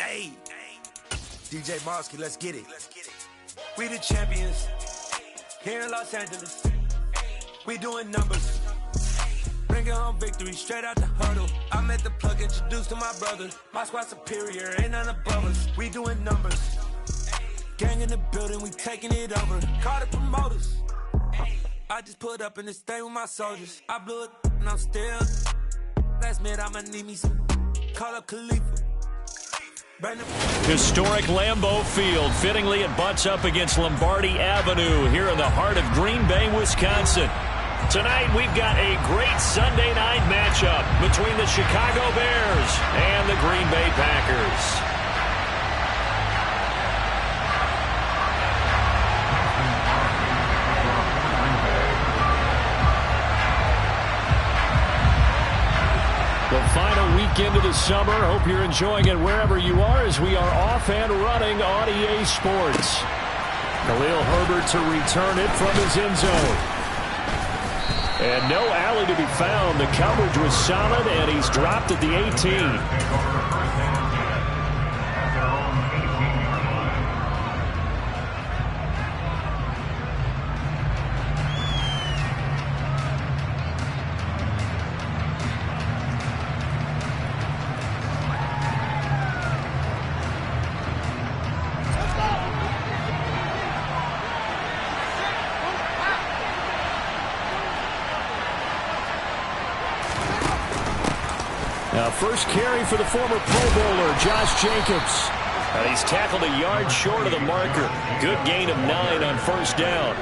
Hey, DJ Mosky, let's get it. We the champions here in Los Angeles. We doing numbers. Bringing home victory straight out the huddle. I met the plug, introduced to my brother. My squad superior, ain't none above us. We doing numbers. Gang in the building, we taking it over. Call the promoters. I just put up in this thing with my soldiers. I blew it and I'm still. Last minute I'ma need me some. Call up Khalifa. Historic Lambeau Field. Fittingly, it butts up against Lombardi Avenue here in the heart of Green Bay, Wisconsin. Tonight, we've got a great Sunday night matchup between the Chicago Bears and the Green Bay Packers. The final weekend of the summer. Hope you're enjoying it wherever you are as we are off and running on EA Sports. Khalil Herbert to return it from his end zone. And no alley to be found. The coverage was solid, and he's dropped at the 18. First carry for the former Pro Bowler, Josh Jacobs. He's tackled a yard short of the marker. Good gain of 9 on first down.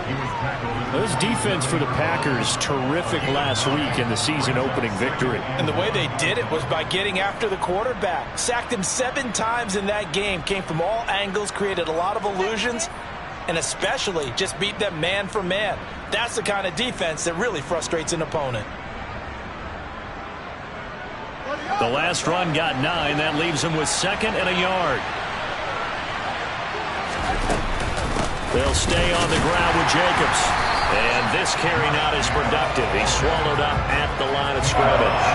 This defense for the Packers, terrific last week in the season-opening victory. And the way they did it was by getting after the quarterback. Sacked him 7 times in that game. Came from all angles, created a lot of illusions, and especially just beat them man for man. That's the kind of defense that really frustrates an opponent. The last run got 9. That leaves him with 2nd and a yard. They'll stay on the ground with Jacobs. And this carry not as productive. He's swallowed up at the line of scrimmage.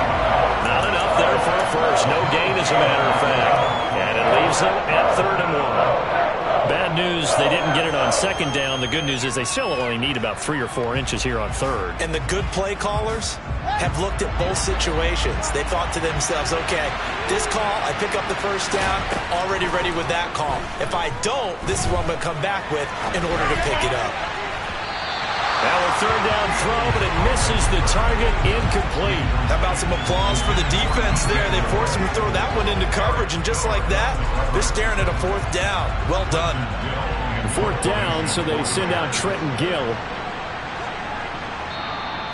Not enough there for a first. No gain, as a matter of fact. And it leaves them at 3rd and 1. Bad news, they didn't get it on 2nd down. The good news is they still only need about 3 or 4 inches here on 3rd. And the good play callers have looked at both situations. They thought to themselves, okay, this call, I pick up the first down, already ready with that call. If I don't, this is what I'm going to come back with in order to pick it up. Now a 3rd down throw, but it misses the target, incomplete. How about some applause for the defense there? They forced him to throw that one into coverage, and just like that, they're staring at a 4th down. Well done. 4th down, so they send out Trenton Gill.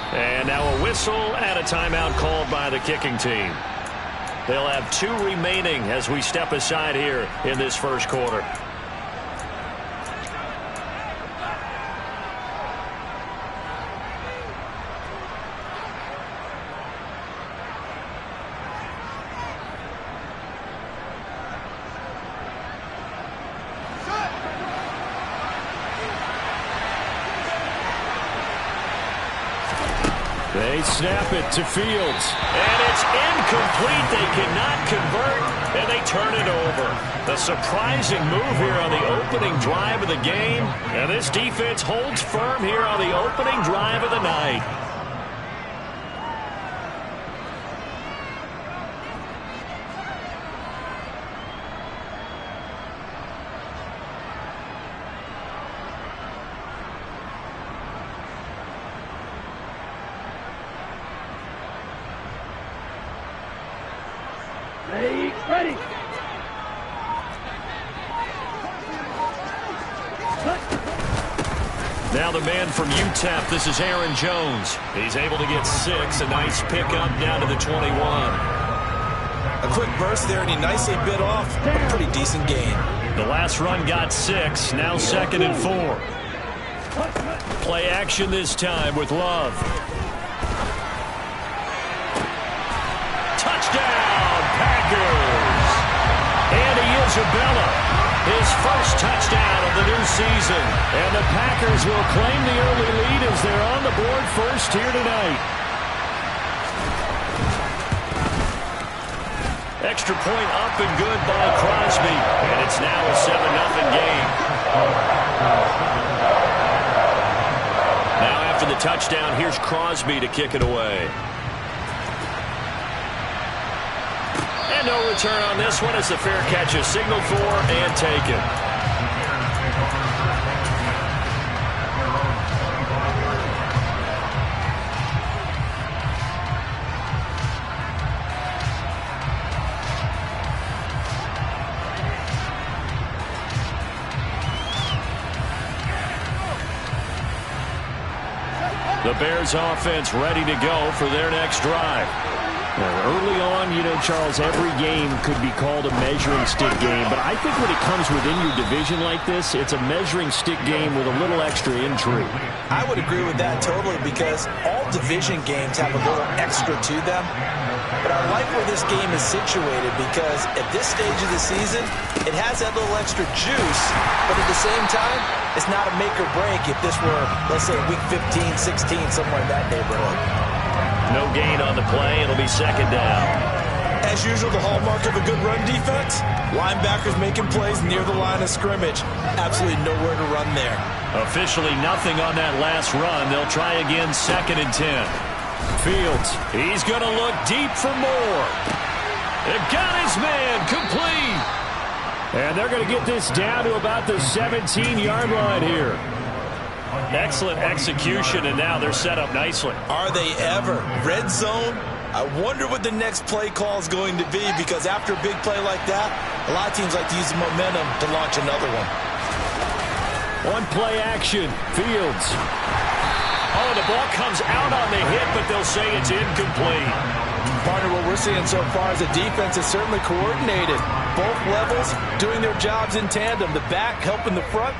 And now a whistle and a timeout called by the kicking team. They'll have 2 remaining as we step aside here in this first quarter. They snap it to Fields. And it's incomplete. They cannot convert, and they turn it over. The surprising move here on the opening drive of the game. And this defense holds firm here on the opening drive of the night. Ready. Now the man from UTEP, this is Aaron Jones. He's able to get 6, a nice pickup down to the 21. A quick burst there, and he nicely bit off a pretty decent gain. The last run got 6, now 2nd and 4. Play action this time with Love. Touchdown, Packers! Andy Isabella, his first touchdown of the new season. And the Packers will claim the early lead as they're on the board first here tonight. Extra point up and good by Crosby. And it's now a 7-0 game. Now after the touchdown, here's Crosby to kick it away. And no return on this one as the fair catch is signaled for and taken. The Bears offense ready to go for their next drive. Early on, you know, Charles, every game could be called a measuring stick game. But I think when it comes within your division like this, it's a measuring stick game with a little extra intrigue. I would agree with that totally because all division games have a little extra to them. But I like where this game is situated because at this stage of the season, it has that little extra juice. But at the same time, it's not a make or break if this were, let's say, week 15, 16, somewhere in that neighborhood. No gain on the play. It'll be second down. As usual, the hallmark of a good run defense, linebackers making plays near the line of scrimmage. Absolutely nowhere to run there. Officially nothing on that last run. They'll try again, 2nd and 10. Fields, he's going to look deep for more. They've got his man complete. And they're going to get this down to about the 17-yard line here. Excellent execution, and now they're set up nicely. Are they ever? Red zone? I wonder what the next play call is going to be because after a big play like that, a lot of teams like to use the momentum to launch another one. One play action. Fields. Oh, the ball comes out on the hit, but they'll say it's incomplete. Partner, what we're seeing so far is the defense is certainly coordinated. Both levels doing their jobs in tandem. The back helping the front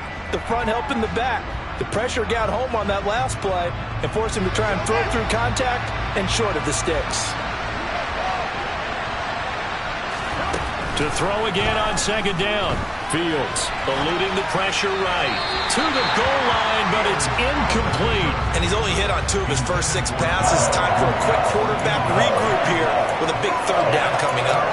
helping the back. The pressure got home on that last play and forced him to try and throw through contact and short of the sticks. To throw again on 2nd down. Fields eluding the pressure right. To the goal line, but it's incomplete. And he's only hit on 2 of his first 6 passes. Time for a quick quarterback regroup here with a big 3rd down coming up.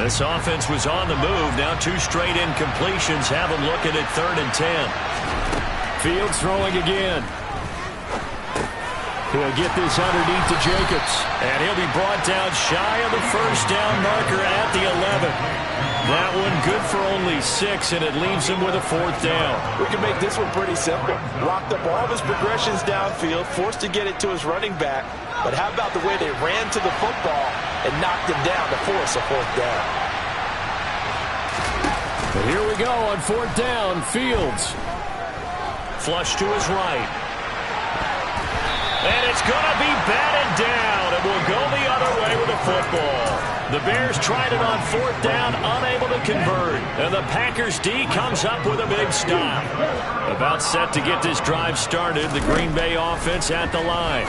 This offense was on the move. Now 2 straight incompletions have them looking at 3rd and 10. Fields throwing again. He'll get this underneath to Jacobs. And he'll be brought down shy of the 1st down marker at the 11. That one good for only 6, and it leaves him with a 4th down. We can make this one pretty simple. Locked up all of his progressions downfield, forced to get it to his running back. But how about the way they ran to the football and knocked him down to force a 4th down? But here we go on 4th down. Fields. Flush to his right. And it's going to be batted down. It will go the other way with the football. The Bears tried it on 4th down, unable to convert. And the Packers D comes up with a big stop. About set to get this drive started. The Green Bay offense at the line.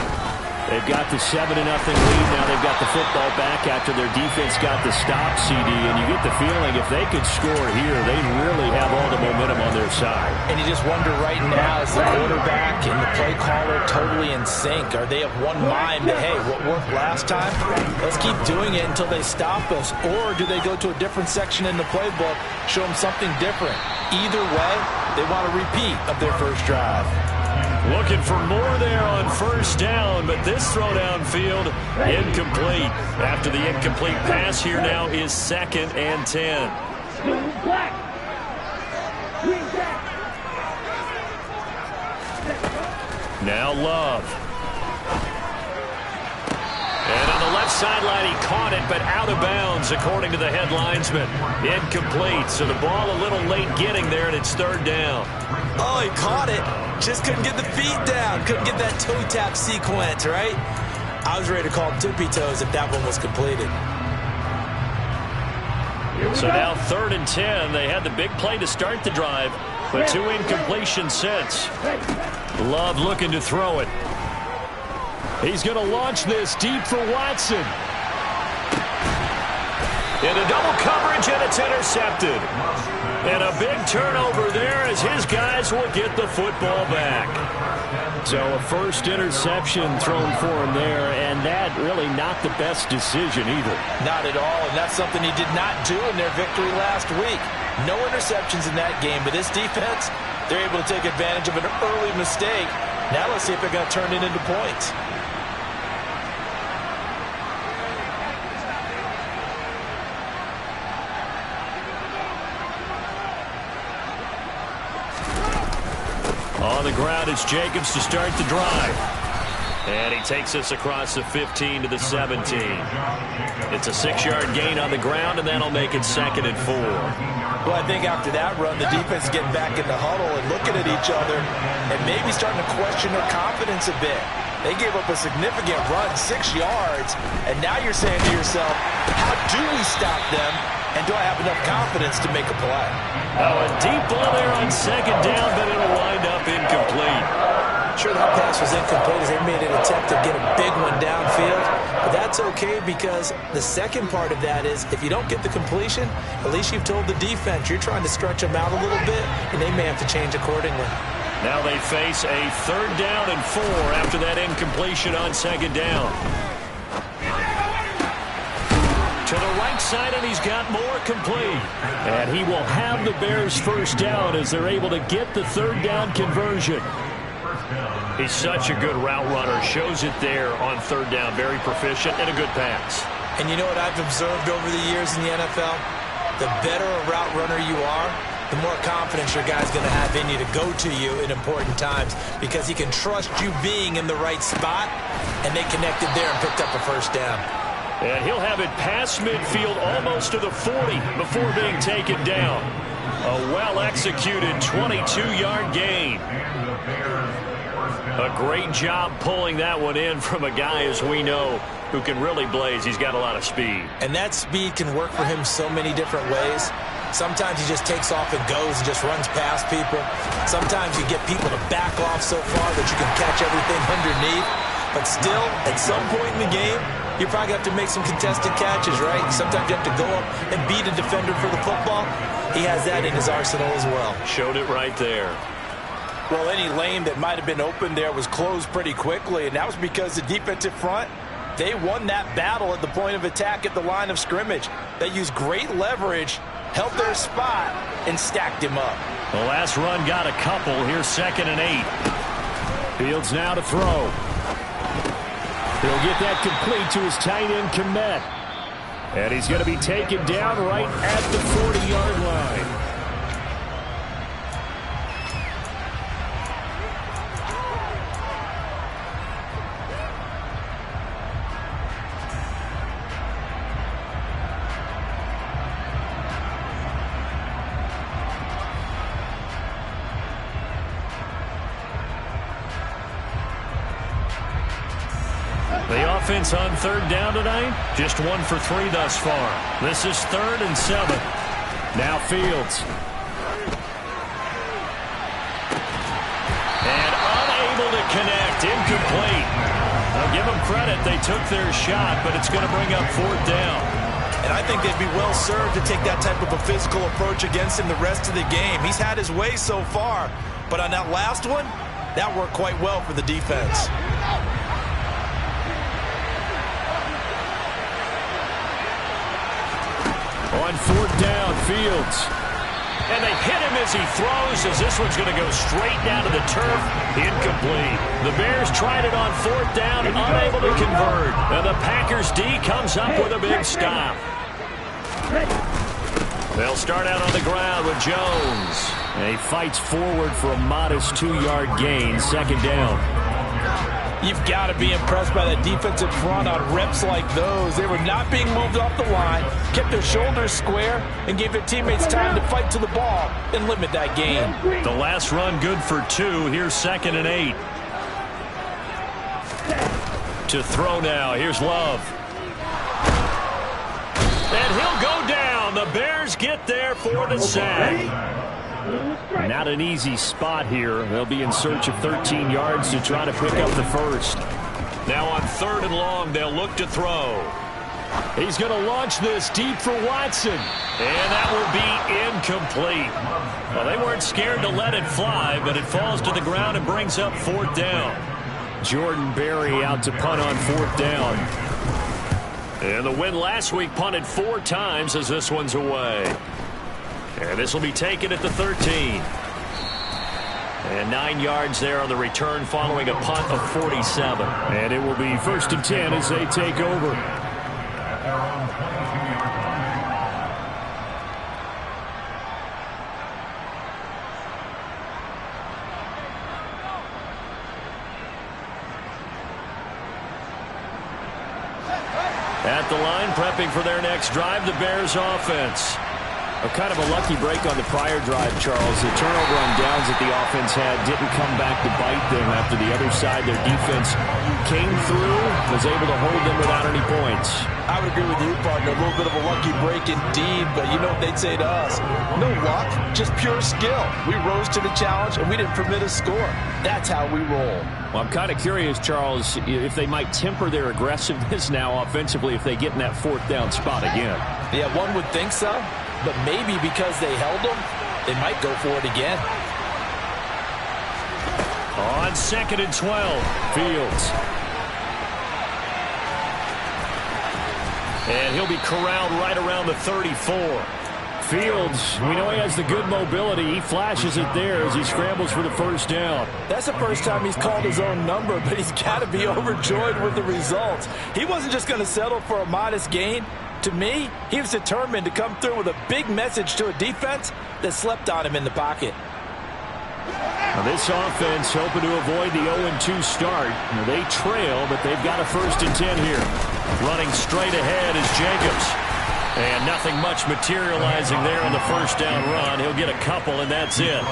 They've got the 7-0 lead. Now they've got the football back after their defense got the stop, CD. And you get the feeling if they could score here, they really have all the momentum on their side. And you just wonder right now, is the quarterback and the play caller totally in sync? Are they of one mind that, hey, what worked last time? Let's keep doing it until they stop us. Or do they go to a different section in the playbook, show them something different? Either way, they want a repeat of their first drive. Looking for more there on 1st down, but this throw downfield incomplete. After the incomplete pass, here now is 2nd and 10. Now Love. And on the left sideline, he caught it, but out of bounds, according to the head linesman. Incomplete, so the ball a little late getting there, and it's 3rd down. Oh, he caught it. Just couldn't get the feet down. Couldn't get that toe tap sequence, right? I was ready to call tippy toes if that one was completed. So now 3rd and 10. They had the big play to start the drive, but 2 incompletions since. Love looking to throw it. He's going to launch this deep for Watson. Into double coverage, and it's intercepted. And a big turnover there as his guys will get the football back. So a first interception thrown for him there, and that really not the best decision either. Not at all, and that's something he did not do in their victory last week. No interceptions in that game, but this defense, they're able to take advantage of an early mistake. Now let's see if they're going to turn it into points. On the ground, it's Jacobs to start the drive. And he takes us across the 15 to the 17. It's a 6-yard gain on the ground, and that'll make it 2nd and 4. Well, I think after that run, the defense is getting back in the huddle and looking at each other and maybe starting to question their confidence a bit. They gave up a significant run, 6 yards, and now you're saying to yourself, how do we stop them, and do I have enough confidence to make a play? Oh, a deep ball there on 2nd down, but it'll wind up incomplete. Sure, that pass was incomplete as they made an attempt to get a big one downfield, but that's okay because the second part of that is if you don't get the completion, at least you've told the defense you're trying to stretch them out a little bit, and they may have to change accordingly. Now they face a 3rd down and 4 after that incompletion on 2nd down. To the right side, and he's got more complete. And he will have the Bears' 1st down as they're able to get the 3rd down conversion. He's such a good route runner. Shows it there on 3rd down. Very proficient and a good pass. And you know what I've observed over the years in the NFL? The better a route runner you are, the more confidence your guy's going to have in you to go to you in important times because he can trust you being in the right spot, and they connected there and picked up a 1st down. And he'll have it past midfield almost to the 40 before being taken down. A well-executed 22-yard gain. A great job pulling that one in from a guy, as we know, who can really blaze. He's got a lot of speed. And that speed can work for him so many different ways. Sometimes he just takes off and goes and just runs past people. Sometimes you get people to back off so far that you can catch everything underneath. But still, at some point in the game, you probably have to make some contested catches, right? Sometimes you have to go up and beat a defender for the football. He has that in his arsenal as well. Showed it right there. Well, any lane that might have been open there was closed pretty quickly, and that was because the defensive front, they won that battle at the point of attack at the line of scrimmage. They used great leverage, held their spot, and stacked him up. The last run got a couple. Here's 2nd and 8. Fields now to throw. He'll get that complete to his tight end, Komet. And he's going to be taken down right at the 40-yard line. The offense on 3rd down tonight, just 1 for 3 thus far. This is 3rd and 7. Now Fields. And unable to connect, incomplete. I'll give them credit, they took their shot, but it's going to bring up 4th down. And I think they'd be well served to take that type of a physical approach against him the rest of the game. He's had his way so far, but on that last one, that worked quite well for the defense. On 4th down, Fields. And they hit him as he throws, as this one's going to go straight down to the turf. Incomplete. The Bears tried it on 4th down, unable to convert. And the Packers D comes up with a big stop. They'll start out on the ground with Jones. And he fights forward for a modest 2-yard gain, 2nd down. You've got to be impressed by that defensive front on reps like those. They were not being moved off the line, kept their shoulders square, and gave their teammates time to fight to the ball and limit that gain. The last run good for 2. Here's 2nd and 8. To throw now. Here's Love. And he'll go down. The Bears get there for the sack. Not an easy spot here. They'll be in search of 13 yards to try to pick up the 1st. Now on 3rd and long, they'll look to throw. He's going to launch this deep for Watson. And that will be incomplete. Well, they weren't scared to let it fly, but it falls to the ground and brings up 4th down. Jordan Berry out to punt on 4th down. And the win last week punted 4 times as this one's away. And this will be taken at the 13. And 9 yards there on the return following a punt of 47. And it will be 1st and 10 as they take over. At the line, prepping for their next drive, the Bears offense. Kind of a lucky break on the prior drive, Charles. The turnover on downs that the offense had didn't come back to bite them after the other side. Their defense came through, was able to hold them without any points. I would agree with you, partner. A little bit of a lucky break indeed, but you know what they'd say to us? No luck, just pure skill. We rose to the challenge, and we didn't permit a score. That's how we roll. Well, I'm kind of curious, Charles, if they might temper their aggressiveness now offensively if they get in that 4th down spot again. Yeah, one would think so. But maybe because they held them, they might go for it again. On 2nd and 12, Fields. and he'll be corralled right around the 34. Fields, we know he has the good mobility. He flashes it there as he scrambles for the 1st down. That's the first time he's called his own number, but he's got to be overjoyed with the results. He wasn't just going to settle for a modest gain. To me, he was determined to come through with a big message to a defense that slept on him in the pocket. Now this offense hoping to avoid the 0-2 start. Now they trail, but they've got a 1st and 10 here. Running straight ahead is Jacobs. And nothing much materializing there on the 1st down run. He'll get a couple, and that's it.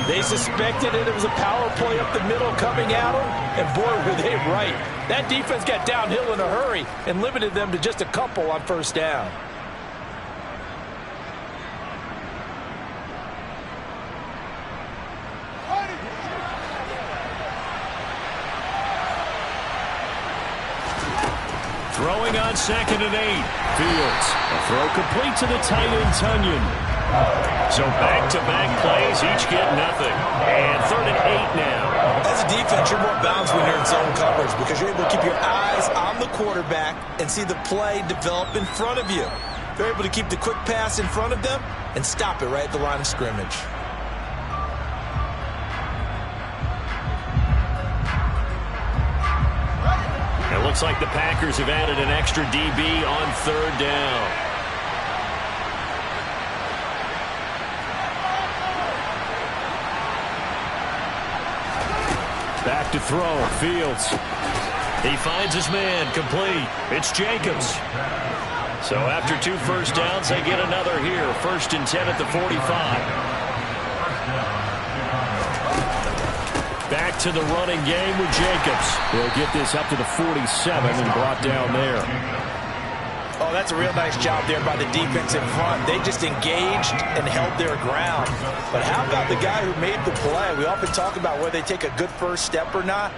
They suspected it was a power play up the middle coming at them, and boy, were they right. That defense got downhill in a hurry and limited them to just a couple on 1st down. Throwing on 2nd and 8. Fields. A throw complete to the tight end, Tunyon. So back-to-back plays, each get nothing. And 3rd and 8 now. As a defense, you're more balanced when you're in zone coverage because you're able to keep your eyes on the quarterback and see the play develop in front of you. They're able to keep the quick pass in front of them and stop it right at the line of scrimmage. It looks like the Packers have added an extra DB on 3rd down. Back to throw. Fields. He finds his man. Complete. It's Jacobs. So after 2 1st downs, they get another here. 1st and 10 at the 45. Back to the running game with Jacobs. They'll get this up to the 47 and brought down there. Oh, that's a real nice job there by the defense in front. They just engaged and held their ground. But how about the guy who made the play? We often talk about whether they take a good first step or not.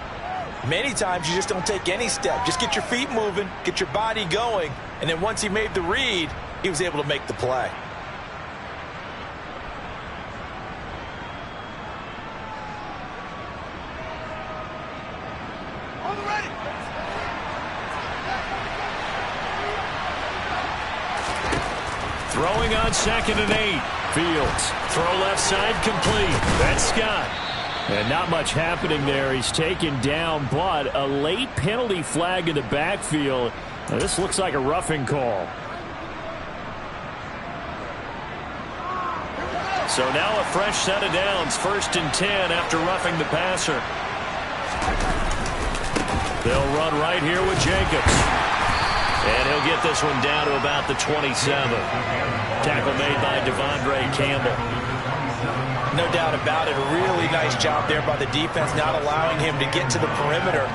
Many times you just don't take any step. Just get your feet moving, get your body going, and then once he made the read, he was able to make the play. Throwing on 2nd and 8. Fields. Throw left side complete. That's Scott. And not much happening there. He's taken down, but a late penalty flag in the backfield. Now, this looks like a roughing call. So now a fresh set of downs. 1st and 10 after roughing the passer. They'll run right here with Jacobs. And he'll get this one down to about the 27. Tackle made by Devondre Campbell. No doubt about it. A really nice job there by the defense, not allowing him to get to the perimeter.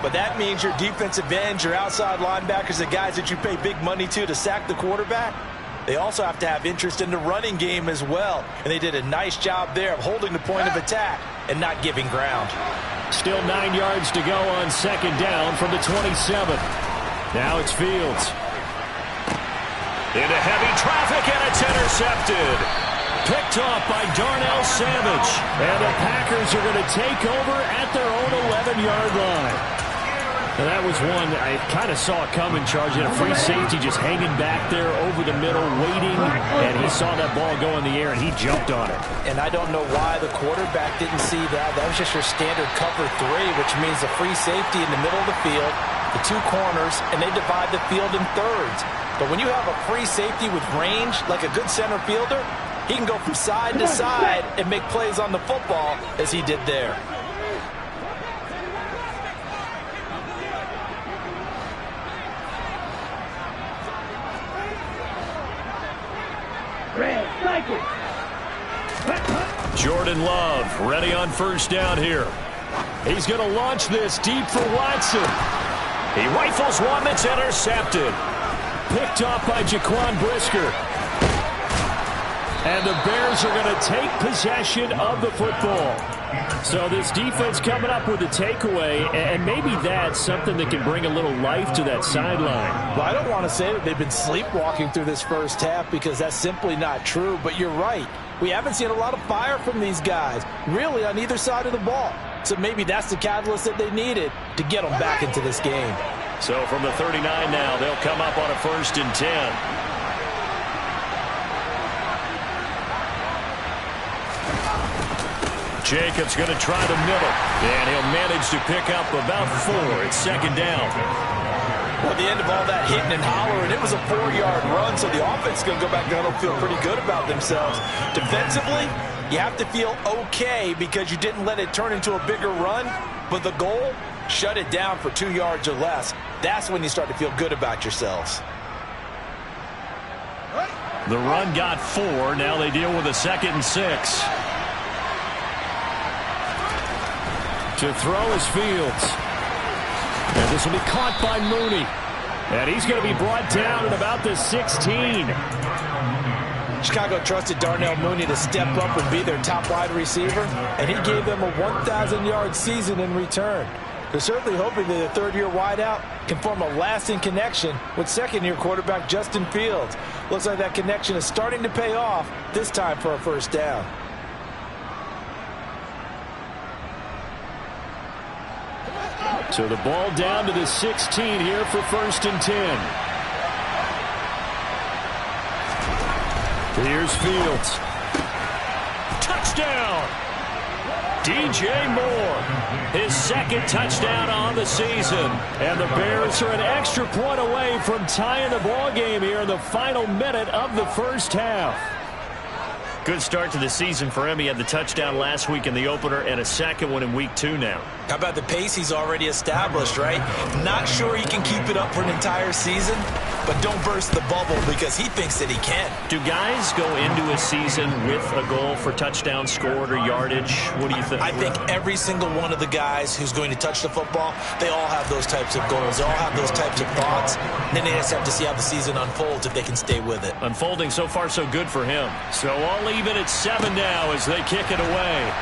But that means your defensive ends, your outside linebackers, the guys that you pay big money to sack the quarterback, they also have to have interest in the running game as well. And they did a nice job there of holding the point of attack and not giving ground. Still 9 yards to go on 2nd down from the 27. Now it's Fields. Into heavy traffic, and it's intercepted. Picked off by Darnell Savage. And the Packers are going to take over at their own 11-yard line. And that was one I kind of saw coming, charging a free safety just hanging back there over the middle, waiting, and he saw that ball go in the air, and he jumped on it. And I don't know why the quarterback didn't see that. That was just your standard cover 3, which means a free safety in the middle of the field, the 2 corners, and they divide the field in thirds. But when you have a free safety with range, like a good center fielder, he can go from side to side and make plays on the football as he did there. Jordan Love ready on first down here. He's going to launch this deep for Watson. He rifles one that's intercepted. Picked off by Jaquan Brisker. And the Bears are going to take possession of the football. So this defense coming up with a takeaway, and maybe that's something that can bring a little life to that sideline. Well, I don't want to say that they've been sleepwalking through this first half because that's simply not true, but you're right. We haven't seen a lot of fire from these guys, really on either side of the ball. So maybe that's the catalyst that they needed to get them back into this game. So from the 39 now, they'll come up on a 1st and 10. Jacobs going to try the middle, and he'll manage to pick up about 4. It's 2nd down. Well, at the end of all that hitting and hollering, it was a 4-yard run, so the offense is going to go back down and feel pretty good about themselves. Defensively, you have to feel okay because you didn't let it turn into a bigger run, but the goal, shut it down for 2 yards or less. That's when you start to feel good about yourselves. The run got 4. Now they deal with a 2nd and 6. To throw is Fields. And this will be caught by Mooney. And he's going to be brought down at about the 16. Chicago trusted Darnell Mooney to step up and be their top wide receiver, and he gave them a 1,000-yard season in return. They're certainly hoping that the third-year wideout can form a lasting connection with second-year quarterback Justin Fields. Looks like that connection is starting to pay off, this time for a 1st down. So the ball down to the 16 here for 1st and 10. Here's Fields. Touchdown! DJ Moore, his 2nd touchdown on the season. And the Bears are an extra point away from tying the ball game here in the final minute of the first half. Good start to the season for him. He had the touchdown last week in the opener and a 2nd one in week 2 now. How about the pace he's already established, right? Not sure he can keep it up for an entire season, but don't burst the bubble because he thinks that he can. Do guys go into a season with a goal for touchdown scored or yardage? What do you think? I think every single one of the guys who's going to touch the football, they all have those types of goals. They all have those types of thoughts. And then they just have to see how the season unfolds if they can stay with it. Unfolding so far so good for him. So all even at 7 now as they kick it away.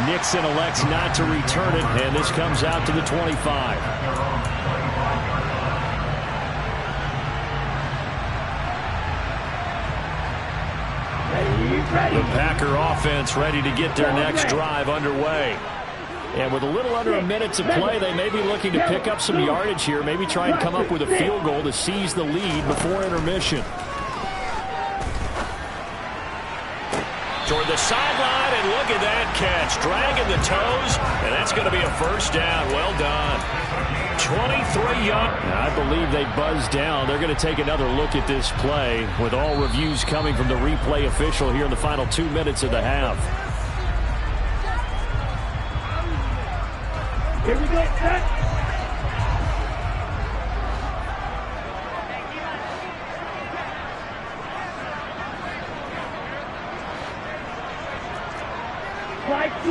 Nixon elects not to return it, and this comes out to the 25. The Packer offense ready to get their next drive underway. And with a little under a minute to play, they may be looking to pick up some yardage here, maybe try and come up with a field goal to seize the lead before intermission. Toward the sideline, and look at that catch. Dragging the toes, and that's going to be a 1st down. Well done. 23 up. I believe they buzzed down. They're going to take another look at this play with all reviews coming from the replay official here in the final 2 minutes of the half. Here we go, set. Flag 2.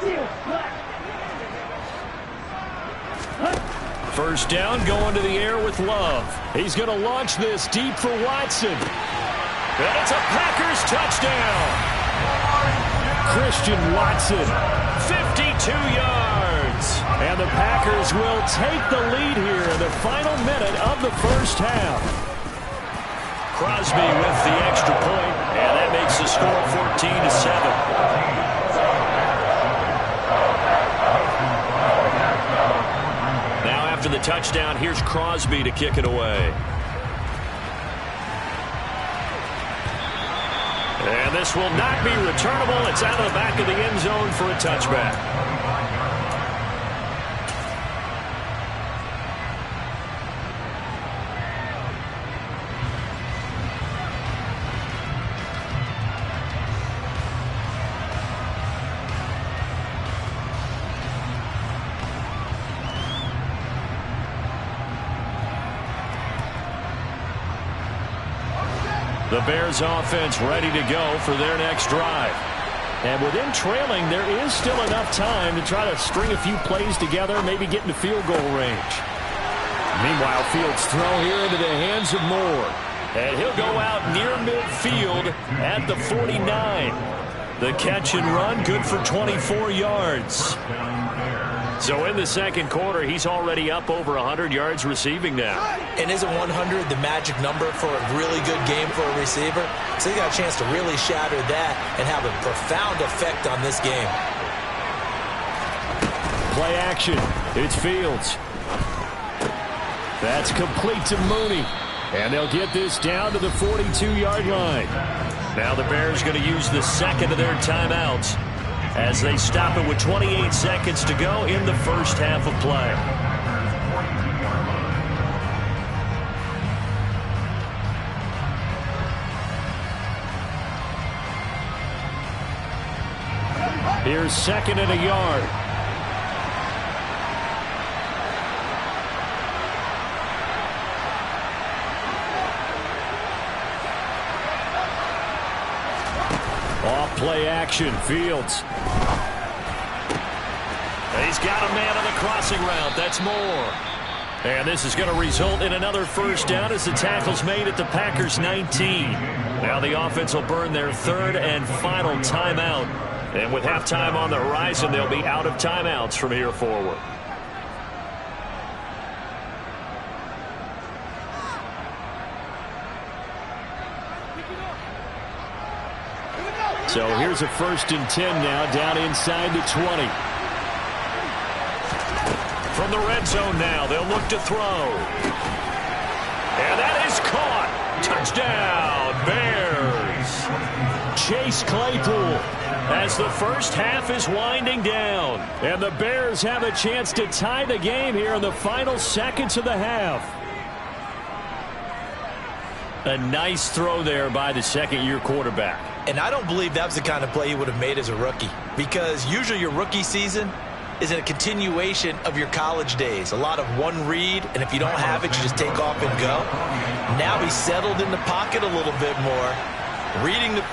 Seal, flag. 1st down, going to the air with Love. He's going to launch this deep for Watson. And it's a Packers touchdown. Christian Watson. 52 yards. yards. And the Packers will take the lead here in the final minute of the first half. Crosby with the extra point, and that makes the score 14-7. Now after the touchdown, here's Crosby to kick it away. And this will not be returnable. It's out of the back of the end zone for a touchback. The Bears offense ready to go for their next drive. And with them trailing, there is still enough time to try to string a few plays together, maybe get into field goal range. Meanwhile, Fields' throw here into the hands of Moore. And he'll go out near midfield at the 49. The catch and run, good for 24 yards. So in the second quarter, he's already up over 100 yards receiving now. And isn't 100 the magic number for a really good game for a receiver? So he got a chance to really shatter that and have a profound effect on this game. Play action. It's Fields. That's complete to Mooney. And they'll get this down to the 42-yard line. Now the Bears going to use the second of their timeouts as they stop it with 28 seconds to go in the first half of play. Here's second and a yard. Off play action, Fields. He's got a man on the crossing route. That's Moore. And this is going to result in another first down as the tackle's made at the Packers' 19. Now the offense will burn their third and final timeout. And with halftime on the horizon, they'll be out of timeouts from here forward. So here's a 1st and 10 now, down inside the 20. From the red zone now, they'll look to throw. And that is caught. Touchdown, Bears. Chase Claypool. As the first half is winding down. And the Bears have a chance to tie the game here in the final seconds of the half. A nice throw there by the second-year quarterback. And I don't believe that was the kind of play he would have made as a rookie, because usually your rookie season is a continuation of your college days. A lot of one read, and if you don't have it, you just take off and go. Now he's settled in the pocket a little bit more, reading the